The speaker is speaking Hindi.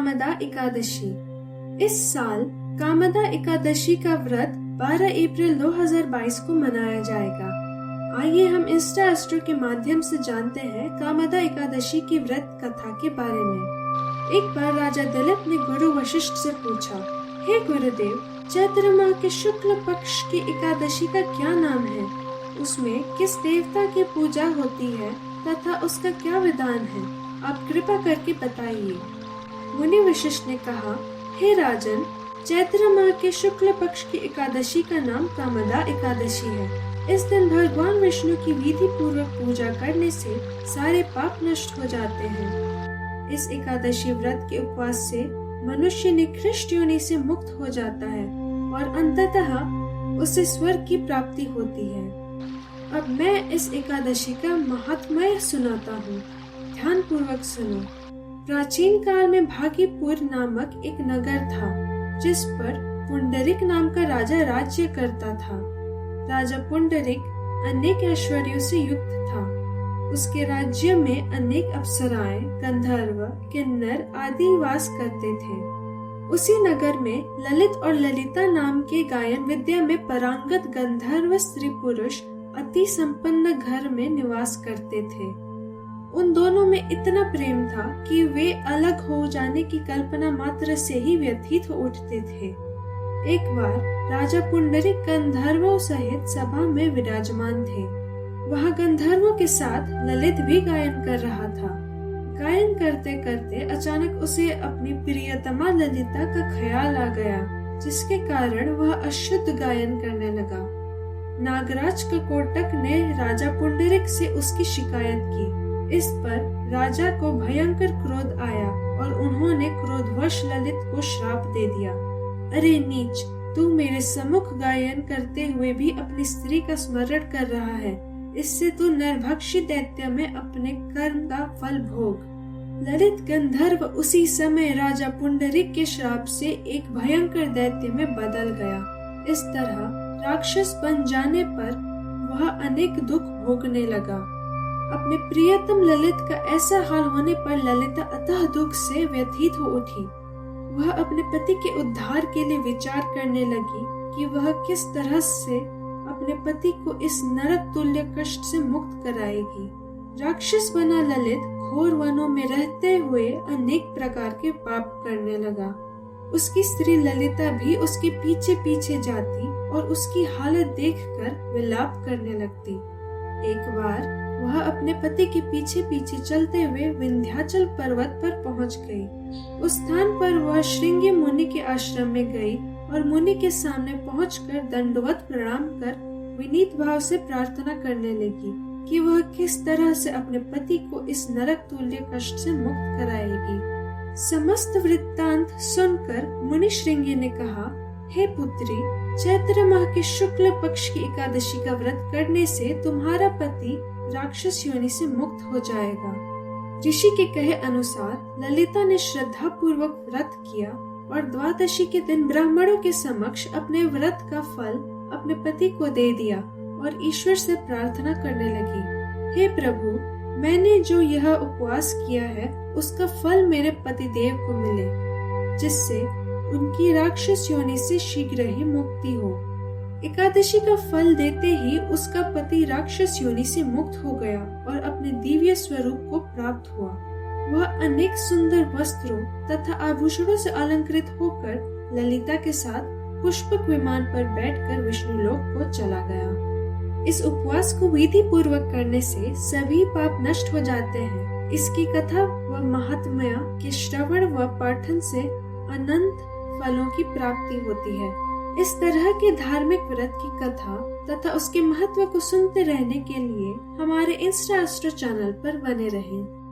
कामदा एकादशी। इस साल कामदा एकादशी का व्रत 12 अप्रैल 2022 को मनाया जाएगा। आइए हम इंस्टा एस्ट्रो के माध्यम से जानते हैं कामदा एकादशी की व्रत कथा के बारे में। एक बार राजा दलित ने गुरु वशिष्ठ से पूछा, हे गुरुदेव, चैत्र माह के शुक्ल पक्ष की एकादशी का क्या नाम है? उसमें किस देवता की पूजा होती है तथा उसका क्या विधान है? आप कृपा करके बताइए। मुनि वशिष्ठ ने कहा, हे राजन, चैत्र माह के शुक्ल पक्ष की एकादशी का नाम कामदा एकादशी है। इस दिन भगवान विष्णु की विधि पूर्वक पूजा करने से सारे पाप नष्ट हो जाते हैं। इस एकादशी व्रत के उपवास से मनुष्य निकृष्ट योनि से मुक्त हो जाता है और अंततः उसे स्वर्ग की प्राप्ति होती है। अब मैं इस एकादशी का महात्म्य सुनाता हूँ, ध्यान पूर्वक सुनो। प्राचीन काल में भागीपुर नामक एक नगर था, जिस पर पुंडरिक नाम का राजा राज्य करता था। राजा पुंडरिक अनेक ऐश्वर्यों से युक्त था। उसके राज्य में अनेक अप्सराएं, गंधर्व, किन्नर आदि वास करते थे। उसी नगर में ललित और ललिता नाम के गायन विद्या में पारंगत गंधर्व स्त्री पुरुष अति संपन्न घर में निवास करते थे। उन दोनों में इतना प्रेम था कि वे अलग हो जाने की कल्पना मात्र से ही व्यथित हो उठते थे। एक बार राजा पुंडरिक गंधर्वों सहित सभा में विराजमान थे। वह गंधर्वों के साथ ललित भी गायन कर रहा था। गायन करते करते अचानक उसे अपनी प्रियतमा ललिता का ख्याल आ गया, जिसके कारण वह अशुद्ध गायन करने लगा। नागराज ककोटक ने राजा पुंडरिक से उसकी शिकायत की। इस पर राजा को भयंकर क्रोध आया और उन्होंने क्रोधवश ललित को श्राप दे दिया। अरे नीच, तू मेरे सम्मुख गायन करते हुए भी अपनी स्त्री का स्मरण कर रहा है। इससे तू नरभक्षी दैत्य में अपने कर्म का फल भोग। ललित गंधर्व उसी समय राजा पुंडरिक के श्राप से एक भयंकर दैत्य में बदल गया। इस तरह राक्षस बन जाने पर वह अनेक दुख भोगने लगा। अपने प्रियतम ललित का ऐसा हाल होने पर ललिता अतः दुख से व्यथित हो उठी। वह अपने पति के उद्धार के लिए विचार करने लगी कि वह किस तरह से अपने पति को इस नरक तुल्य कष्ट से मुक्त कराएगी। राक्षस बना ललित घोर वनों में रहते हुए अनेक प्रकार के पाप करने लगा। उसकी स्त्री ललिता भी उसके पीछे पीछे जाती और उसकी हालत देखकर विलाप करने लगती। एक बार वह अपने पति के पीछे पीछे चलते हुए विंध्याचल पर्वत पर पहुंच गई। उस स्थान पर वह श्रृंगी मुनि के आश्रम में गई और मुनि के सामने पहुंचकर दंडवत प्रणाम कर विनीत भाव से प्रार्थना करने लगी कि वह किस तरह से अपने पति को इस नरक तुल्य कष्ट से मुक्त कराएगी। समस्त वृत्तांत सुनकर मुनि श्रृंगी ने कहा, हे पुत्री, चैत्र माह के शुक्ल पक्ष की एकादशी का व्रत करने से तुम्हारा पति राक्षस योनि से मुक्त हो जाएगा। ऋषि के कहे अनुसार ललिता ने श्रद्धा पूर्वक व्रत किया और द्वादशी के दिन ब्राह्मणों के समक्ष अपने व्रत का फल अपने पति को दे दिया और ईश्वर से प्रार्थना करने लगी, हे प्रभु, मैंने जो यह उपवास किया है उसका फल मेरे पति देव को मिले, जिससे उनकी राक्षस योनि से शीघ्र ही मुक्ति हो। एकादशी का फल देते ही उसका पति राक्षस योनि से मुक्त हो गया और अपने दिव्य स्वरूप को प्राप्त हुआ। वह अनेक सुंदर वस्त्रों तथा आभूषणों से अलंकृत होकर ललिता के साथ पुष्पक विमान पर बैठकर विष्णुलोक को चला गया। इस उपवास को विधि पूर्वक करने से सभी पाप नष्ट हो जाते हैं। इसकी कथा व महात्म्य के श्रवण व पाठन से अनंत फलों की प्राप्ति होती है। इस तरह के धार्मिक व्रत की कथा तथा उसके महत्व को सुनते रहने के लिए हमारे इंस्टा एस्ट्रो चैनल पर बने रहें।